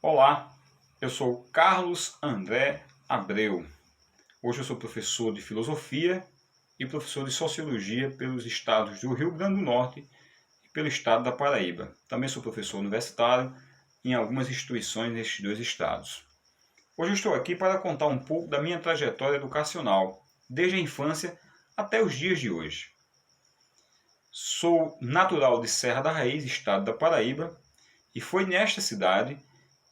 Olá, eu sou Carlos André Abreu. Hoje eu sou professor de Filosofia e professor de Sociologia pelos estados do Rio Grande do Norte e pelo estado da Paraíba. Também sou professor universitário em algumas instituições nestes dois estados. Hoje eu estou aqui para contar um pouco da minha trajetória educacional, desde a infância até os dias de hoje. Sou natural de Serra da Raiz, estado da Paraíba, e foi nesta cidade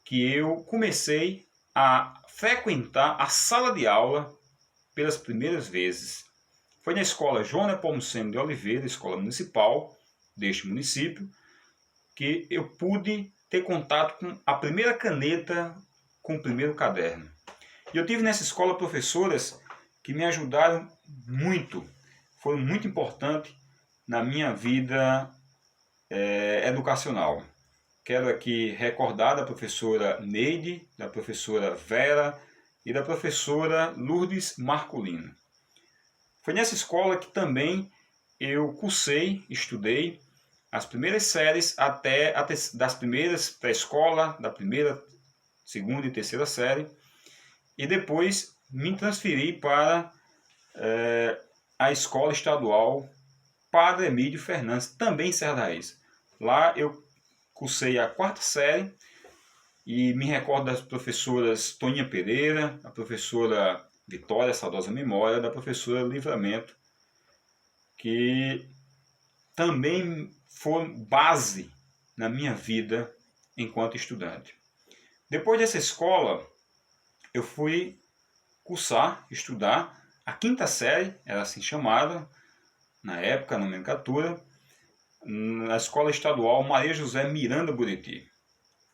que eu comecei a frequentar a sala de aula pelas primeiras vezes. Foi na escola João Nepomuceno de Oliveira, escola municipal deste município, que eu pude ter contato com a primeira caneta, com o primeiro caderno. E eu tive nessa escola professoras que me ajudaram muito, foram muito importantes na minha vida educacional. Quero aqui recordar da professora Neide, da professora Vera e da professora Lourdes Marcolino. Foi nessa escola que também eu cursei, estudei as primeiras séries até das primeiras pré-escola, da primeira, segunda e terceira série, e depois me transferi para a escola estadual Padre Emílio Fernandes, também em Serra da Raiz. Lá eu cursei a quarta série e me recordo das professoras Toninha Pereira, a professora Vitória, saudosa memória, da professora Livramento, que também foram base na minha vida enquanto estudante. Depois dessa escola, eu fui cursar, estudar a quinta série, era assim chamada, na época, a nomenclatura, na Escola Estadual Maria José Miranda Buriti.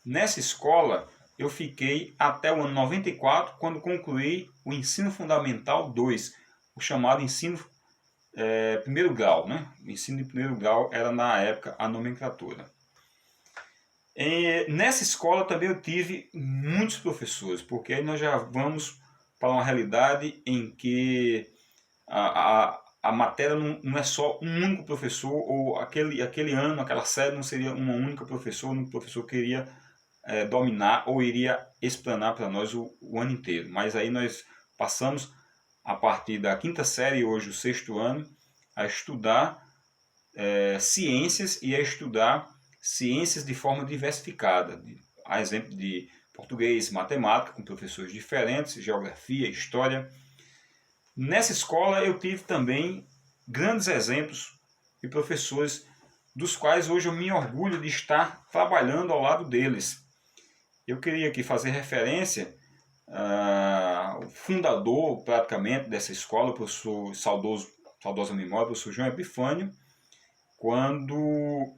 Nessa escola eu fiquei até o ano 94, quando concluí o ensino fundamental 2, o chamado ensino primeiro grau. Né? O ensino de primeiro grau era na época a nomenclatura. Nessa escola também eu tive muitos professores, porque aí nós já vamos para uma realidade em que a matéria não é só um único professor, ou aquele ano, aquela série não seria uma única professora, um professor queria dominar ou iria explanar para nós o ano inteiro. Mas aí nós passamos, a partir da quinta série, hoje o sexto ano, a estudar ciências e a estudar ciências de forma diversificada. A exemplo de português, matemática, com professores diferentes, geografia, história. Nessa escola eu tive também grandes exemplos de professores dos quais hoje eu me orgulho de estar trabalhando ao lado deles. Eu queria aqui fazer referência ao fundador praticamente dessa escola, o professor saudosa memória, o professor João Epifânio, quando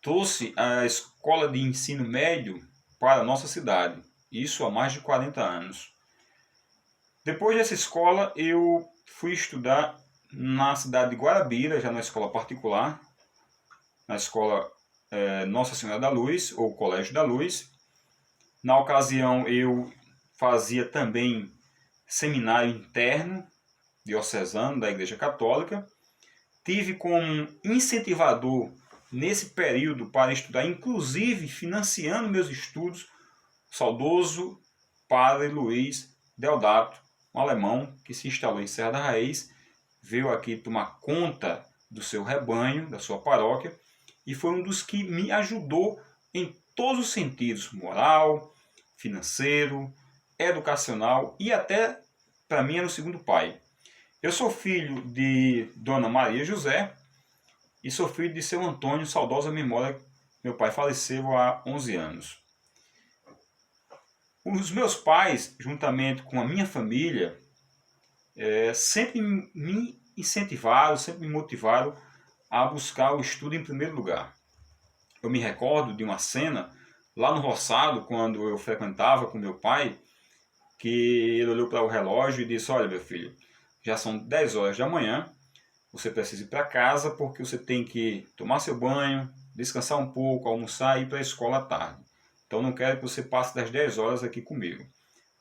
trouxe a escola de ensino médio para a nossa cidade, isso há mais de 40 anos. Depois dessa escola, eu fui estudar na cidade de Guarabira, já na escola particular, na escola Nossa Senhora da Luz, ou Colégio da Luz. Na ocasião, eu fazia também seminário interno diocesano da Igreja Católica. Tive como incentivador nesse período para estudar, inclusive financiando meus estudos, o saudoso Padre Luiz Deodato, um alemão que se instalou em Serra da Raiz, veio aqui tomar conta do seu rebanho, da sua paróquia, e foi um dos que me ajudou em todos os sentidos, moral, financeiro, educacional e até, para mim, era o segundo pai. Eu sou filho de Dona Maria José e sou filho de seu Antônio, saudosa memória. Meu pai faleceu há 11 anos. Os meus pais, juntamente com a minha família, sempre me incentivaram, sempre me motivaram a buscar o estudo em primeiro lugar. Eu me recordo de uma cena lá no roçado, quando eu frequentava com meu pai, que ele olhou para o relógio e disse: olha, meu filho, já são 10 horas da manhã, você precisa ir para casa porque você tem que tomar seu banho, descansar um pouco, almoçar e ir para a escola à tarde. Então não quero que você passe das 10 horas aqui comigo.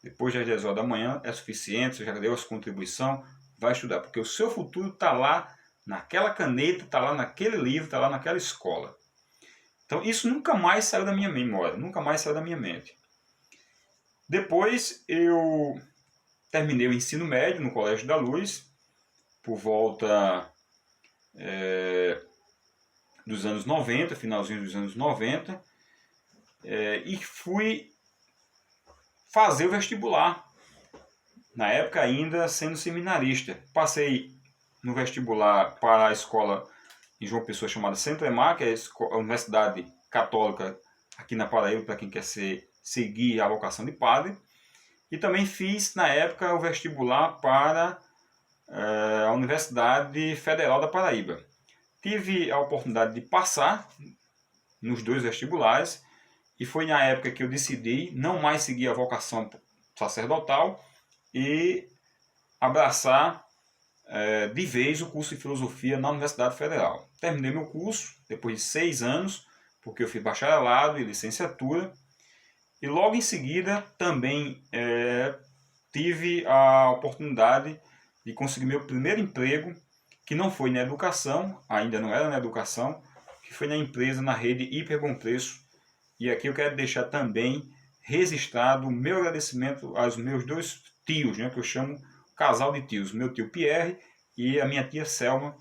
Depois das 10 horas da manhã é suficiente, você já deu a sua contribuição, vai estudar, porque o seu futuro está lá naquela caneta, está lá naquele livro, está lá naquela escola. Então isso nunca mais saiu da minha memória, nunca mais saiu da minha mente. Depois eu terminei o ensino médio no Colégio da Luz, por volta dos anos 90, finalzinho dos anos 90, e fui fazer o vestibular. Na época ainda sendo seminarista. Passei no vestibular para a escola em João Pessoa chamada Centro EMAR, que é a Universidade Católica aqui na Paraíba, para quem quer seguir a vocação de padre. E também fiz, na época, o vestibular para a Universidade Federal da Paraíba. Tive a oportunidade de passar nos 2 vestibulares e foi na época que eu decidi não mais seguir a vocação sacerdotal e abraçar de vez o curso de filosofia na Universidade Federal. Terminei meu curso depois de 6 anos, porque eu fiz bacharelado e licenciatura, e logo em seguida também tive a oportunidade de conseguir meu primeiro emprego, que não foi na educação, ainda não era na educação, que foi na empresa, na rede Hiper Bom Preço. E aqui eu quero deixar também registrado o meu agradecimento aos meus 2 tios, né, que eu chamo casal de tios, meu tio Pierre e a minha tia Selma,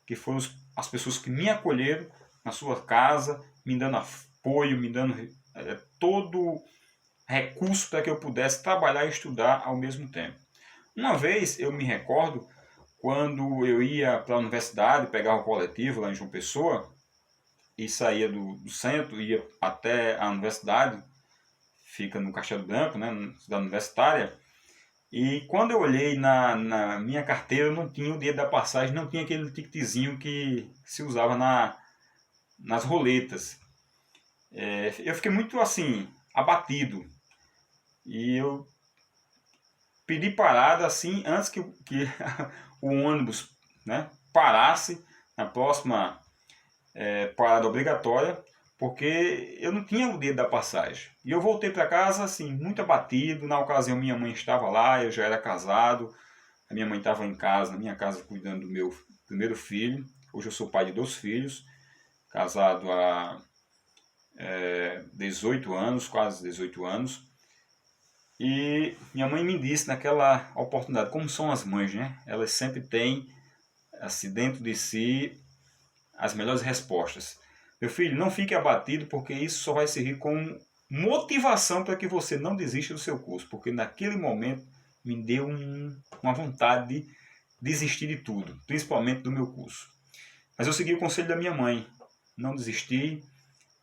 que foram as pessoas que me acolheram na sua casa, me dando apoio, me dando todo recurso para que eu pudesse trabalhar e estudar ao mesmo tempo. Uma vez eu me recordo, quando eu ia para a universidade, pegava o coletivo lá em João Pessoa, e saía do centro, ia até a universidade, fica no Castelo Branco, né, na cidade universitária, e quando eu olhei na minha carteira, não tinha o dinheiro da passagem, não tinha aquele ticketzinho que se usava nas roletas. Eu fiquei muito assim, abatido, e eu pedi parada assim, antes que o ônibus, né, parasse na próxima parada obrigatória, porque eu não tinha o dinheiro da passagem. E eu voltei para casa assim, muito abatido. Na ocasião minha mãe estava lá, eu já era casado, a minha mãe estava em casa, na minha casa, cuidando do meu primeiro filho. Hoje eu sou pai de 2 filhos, casado há 18 anos, quase 18 anos. E minha mãe me disse naquela oportunidade, como são as mães, né? Elas sempre têm assim, dentro de si as melhores respostas. Meu filho, não fique abatido, porque isso só vai servir como motivação para que você não desista do seu curso, porque naquele momento me deu uma vontade de desistir de tudo, principalmente do meu curso. Mas eu segui o conselho da minha mãe, não desisti.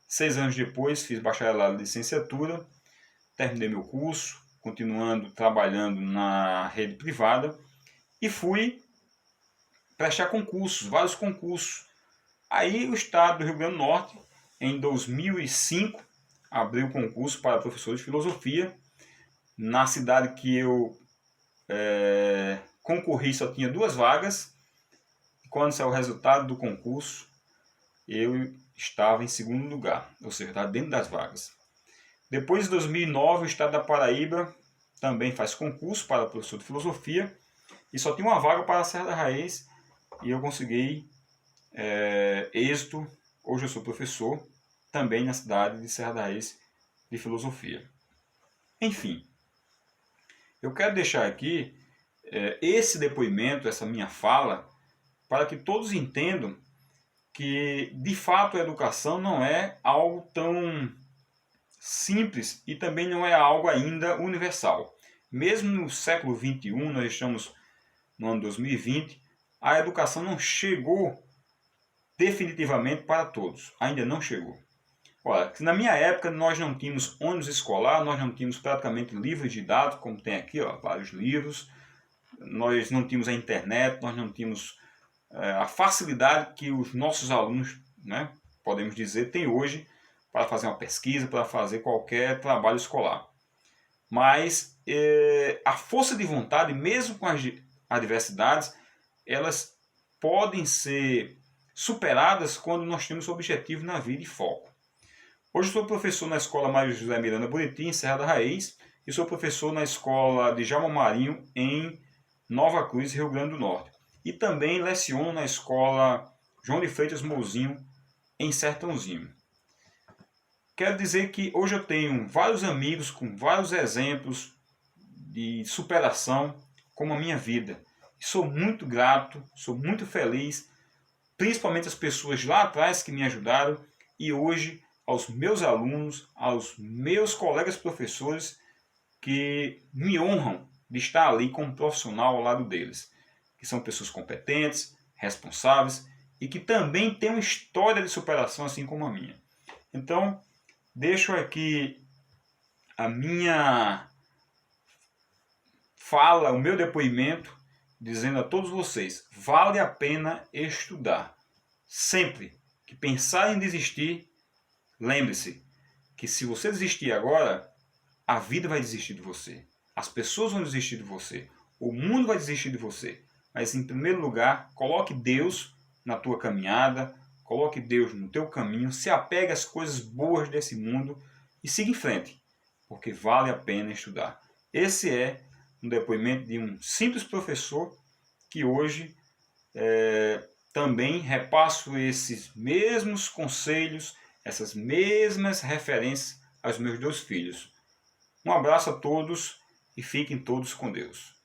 6 anos depois fiz bacharelado e licenciatura, terminei meu curso, continuando trabalhando na rede privada, e fui prestar concursos, vários concursos. Aí o estado do Rio Grande do Norte, em 2005, abriu concurso para professor de filosofia. Na cidade que eu concorri só tinha 2 vagas. E quando saiu o resultado do concurso, eu estava em segundo lugar, ou seja, estava dentro das vagas. Depois de 2009, o estado da Paraíba também faz concurso para professor de filosofia e só tinha uma vaga para a Serra da Raiz, e eu consegui êxito. Hoje eu sou professor também na cidade de Serra da Raiz de filosofia. Enfim, eu quero deixar aqui esse depoimento, essa minha fala, para que todos entendam que de fato a educação não é algo tão simples e também não é algo ainda universal. Mesmo no século XXI, nós estamos no ano 2020, a educação não chegou definitivamente para todos. Ainda não chegou. Olha, na minha época nós não tínhamos ônibus escolar, nós não tínhamos praticamente livros didáticos, como tem aqui, ó, vários livros. Nós não tínhamos a internet, nós não tínhamos a facilidade que os nossos alunos, né, podemos dizer, têm hoje para fazer uma pesquisa, para fazer qualquer trabalho escolar. Mas a força de vontade, mesmo com as adversidades, elas podem ser superadas quando nós temos objetivo na vida e foco. Hoje sou professor na Escola Mário José Miranda Buriti, em Serra da Raiz, e sou professor na Escola de Djalma Marinho, em Nova Cruz, Rio Grande do Norte. E também leciono na Escola João de Freitas Mouzinho, em Sertãozinho. quero dizer que hoje eu tenho vários amigos com vários exemplos de superação como a minha vida. Sou muito grato, sou muito feliz, principalmente as pessoas lá atrás que me ajudaram e hoje aos meus alunos, aos meus colegas professores que me honram de estar ali como profissional ao lado deles, que são pessoas competentes, responsáveis e que também têm uma história de superação assim como a minha. Então, deixo aqui a minha fala, o meu depoimento, dizendo a todos vocês, vale a pena estudar. Sempre que pensar em desistir, lembre-se que se você desistir agora, a vida vai desistir de você. As pessoas vão desistir de você. O mundo vai desistir de você. Mas em primeiro lugar, coloque Deus na tua caminhada, coloque Deus no teu caminho, se apegue às coisas boas desse mundo e siga em frente, porque vale a pena estudar. Esse é um depoimento de um simples professor que hoje também repasso esses mesmos conselhos, essas mesmas referências aos meus 2 filhos. Um abraço a todos e fiquem todos com Deus.